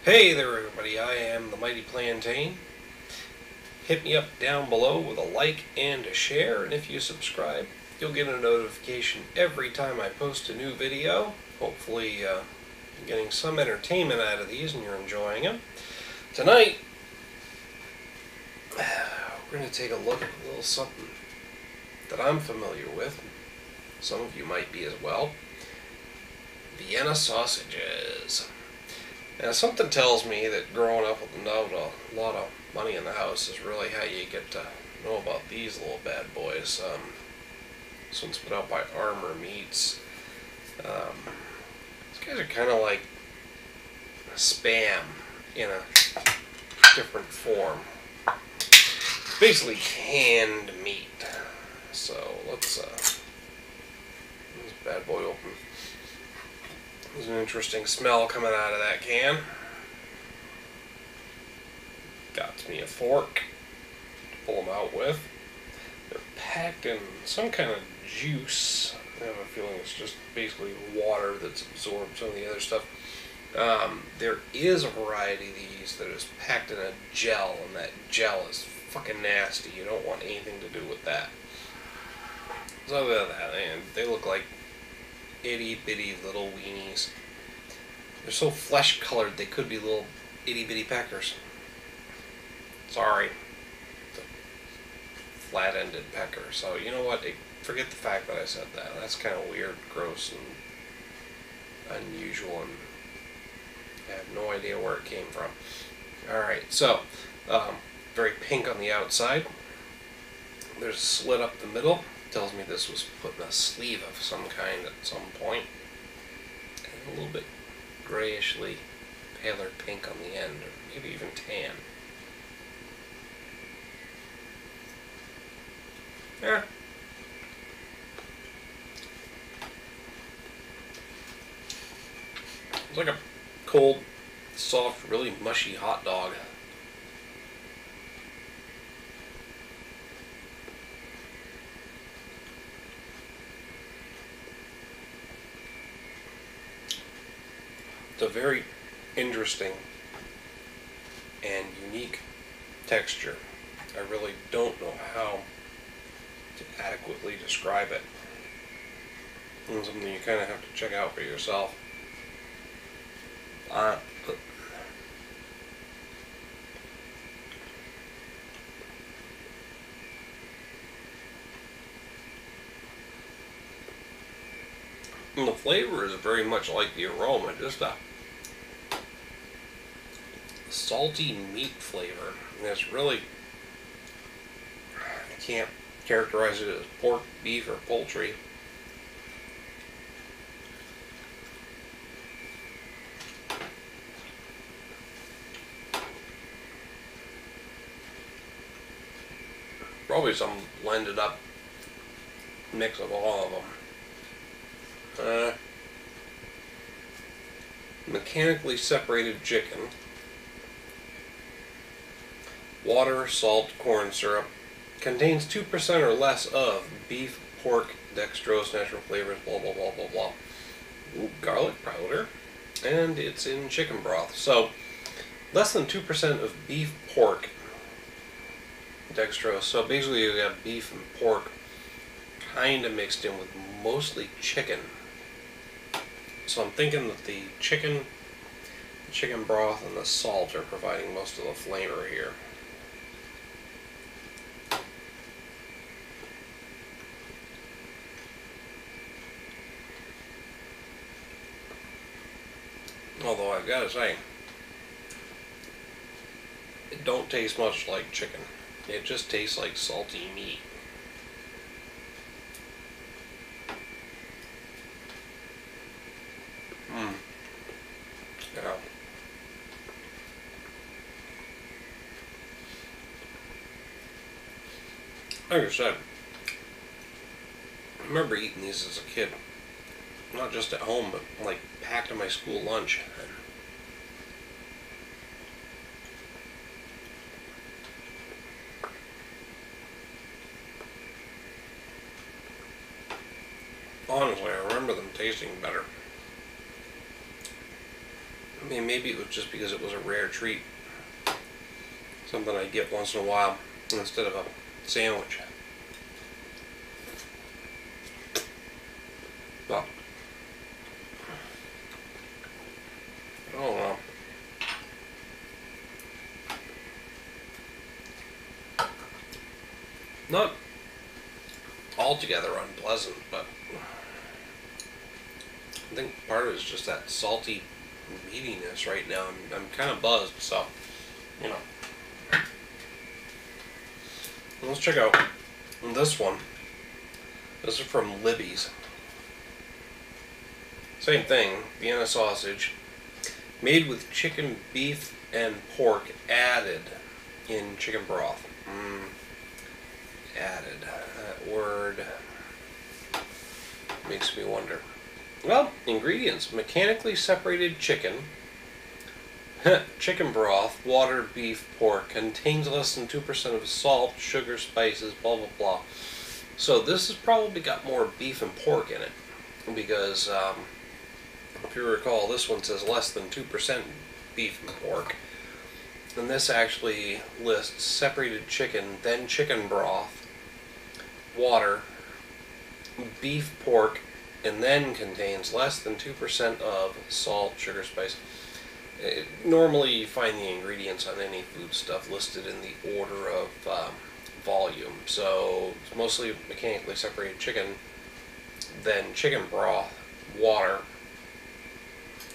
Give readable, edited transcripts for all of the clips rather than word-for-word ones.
Hey there everybody, I am the Mighty Plantain. Hit me up down below with a like and a share, and if you subscribe, you'll get a notification every time I post a new video. Hopefully you're getting some entertainment out of these and you're enjoying them. Tonight, we're going to take a look at a little something that I'm familiar with. Some of you might be as well. Vienna sausages. Now, something tells me that growing up with a lot of money in the house is really how you get to know about these little bad boys. This one's put out by Armor Meats. These guys are kind of like Spam in a different form. Basically canned meat. So let's this bad boy open. There's an interesting smell coming out of that can. Got me a fork to pull them out with. They're packed in some kind of juice. I have a feeling it's just basically water that's absorbed some of the other stuff. There is a variety of these that is packed in a gel, and that gel is fucking nasty. You don't want anything to do with that. So other than that, and they look like itty bitty little weenies. They're so flesh colored they could be little itty bitty peckers. Sorry. It's a flat ended pecker. So you know what? Forget the fact that I said that. That's kind of weird, gross, and unusual, and I have no idea where it came from. Alright, so very pink on the outside. There's a slit up the middle. Tells me this was put in a sleeve of some kind at some point. And a little bit grayishly paler pink on the end, or maybe even tan. Yeah. It's like a cold, soft, really mushy hot dog. It's a very interesting and unique texture. I really don't know how to adequately describe it. It's something you kind of have to check out for yourself. And the flavor is very much like the aroma, just a salty meat flavor. And it's really, I can't characterize it as pork, beef, or poultry. Probably some blended up mix of all of them. Mechanically separated chicken, water, salt, corn syrup, contains 2% or less of beef, pork, dextrose, natural flavors, blah blah blah blah blah. Ooh, garlic powder, and it's in chicken broth. So less than 2% of beef, pork, dextrose. So basically you have beef and pork kind of mixed in with mostly chicken. So I'm thinking that the chicken broth, and the salt are providing most of the flavor here. Although I've got to say, it don't taste much like chicken. It just tastes like salty meat. Yeah. Like I said, I remember eating these as a kid. Not just at home, but like packed in my school lunch. Honestly, I remember them tasting better. I mean, maybe it was just because it was a rare treat. Something I get once in a while instead of a sandwich. But I don't know. Not altogether unpleasant, but I think part of it is just that salty meatiness right now. I'm kind of buzzed, so, you know. Let's check out this one. This is from Libby's. Same thing, Vienna sausage, made with chicken, beef, and pork added in chicken broth. Added. That word makes me wonder. Well, ingredients: mechanically separated chicken, chicken broth, water, beef, pork, contains less than 2% of salt, sugar, spices, blah blah blah. So this has probably got more beef and pork in it, because if you recall, this one says less than 2% beef and pork, and this actually lists separated chicken, then chicken broth, water, beef, pork, and then contains less than 2% of salt, sugar, spice. Normally you find the ingredients on any food stuff listed in the order of volume. So it's mostly mechanically separated chicken, then chicken broth, water,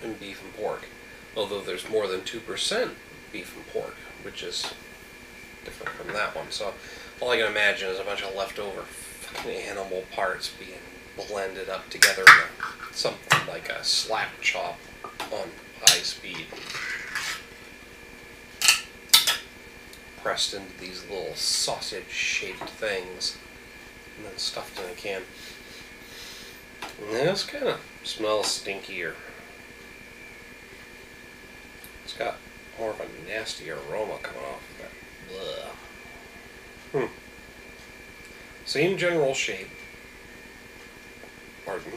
and beef and pork. Although there's more than 2% beef and pork, which is different from that one. So all I can imagine is a bunch of leftover fucking animal parts being blended up together in something like a slap chop on high speed, pressed into these little sausage shaped things and then stuffed in a can. And this kind of smells stinkier. It's got more of a nasty aroma coming off of that. Blah. Same general shape. Pardon.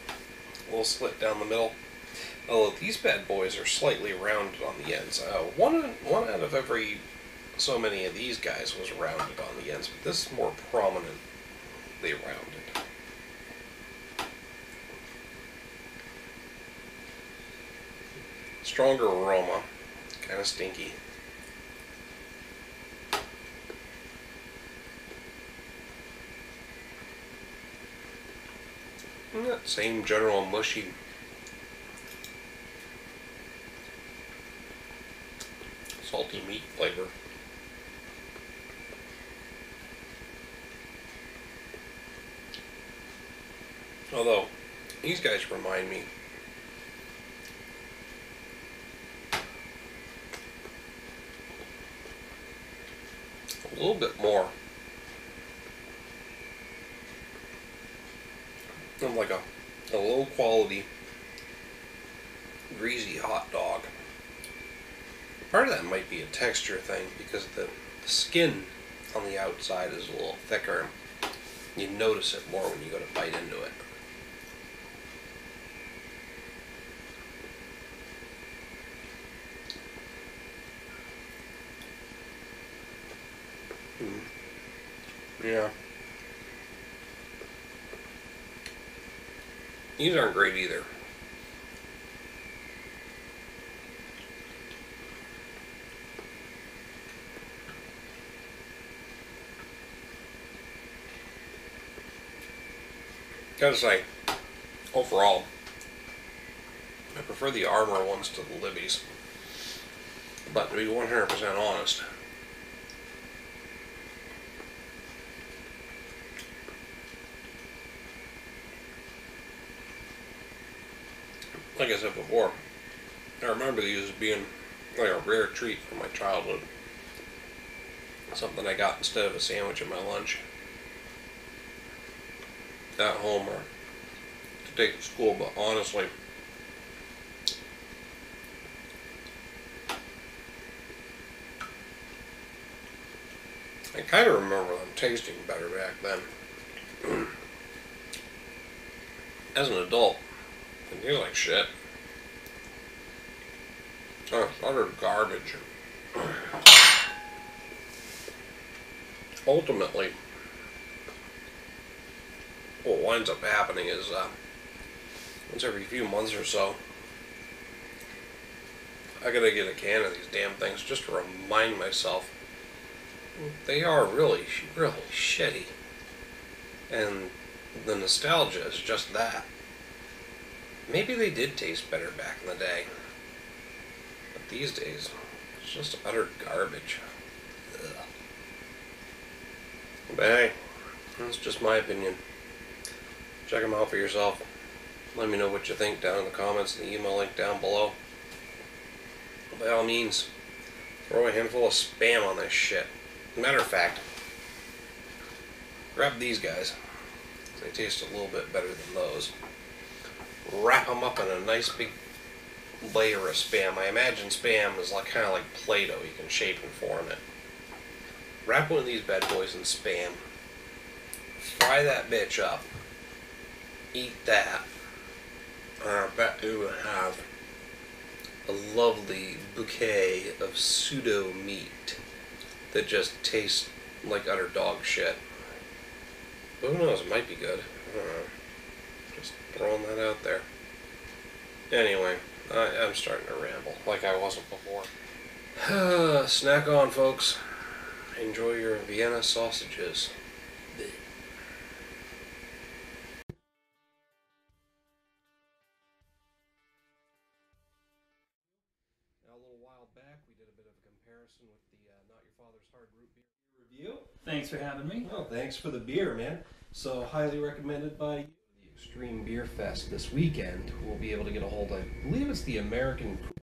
A little slit down the middle. Although these bad boys are slightly rounded on the ends. One out of every so many of these guys was rounded on the ends, but this is more prominently rounded. Stronger aroma, kind of stinky. And that same general mushy salty meat flavor. Although, these guys remind me a little bit more of like a low quality greasy hot dog. Part of that might be a texture thing, because the skin on the outside is a little thicker. You notice it more when you go to bite into it. Yeah. These aren't great either. Gotta say, overall, I prefer the Armour ones to the Libby's. But to be 100% honest, like I said before, I remember these as being like a rare treat from my childhood. Something I got instead of a sandwich at my lunch at home or to take to school. But honestly, I kind of remember them tasting better back then. As an adult, they taste like shit. Utter garbage. Ultimately, what winds up happening is once every few months or so, I gotta get a can of these damn things just to remind myself they are really, really shitty. And the nostalgia is just that. Maybe they did taste better back in the day. But these days, it's just utter garbage. Ugh. But hey, that's just my opinion. Check them out for yourself. Let me know what you think down in the comments and the email link down below. By all means, throw a handful of Spam on this shit. Matter of fact, grab these guys. They taste a little bit better than those. Wrap them up in a nice big layer of Spam. I imagine Spam is like kind of like Play-Doh. You can shape and form it. Wrap one of these bad boys in Spam. Fry that bitch up. Eat that. And I bet you would have a lovely bouquet of pseudo meat that just tastes like utter dog shit. But who knows, it might be good. I don't know. Just throwing that out there. Anyway, I'm starting to ramble like I wasn't before. Snack on, folks. Enjoy your Vienna sausages. Now, a little while back, we did a bit of a comparison with the Not Your Father's Hard Root Beer review. Thanks for having me. Oh, thanks for the beer, man. So, highly recommended by you. The Extreme Beer Fest this weekend. We'll be able to get a hold of, I believe it's the American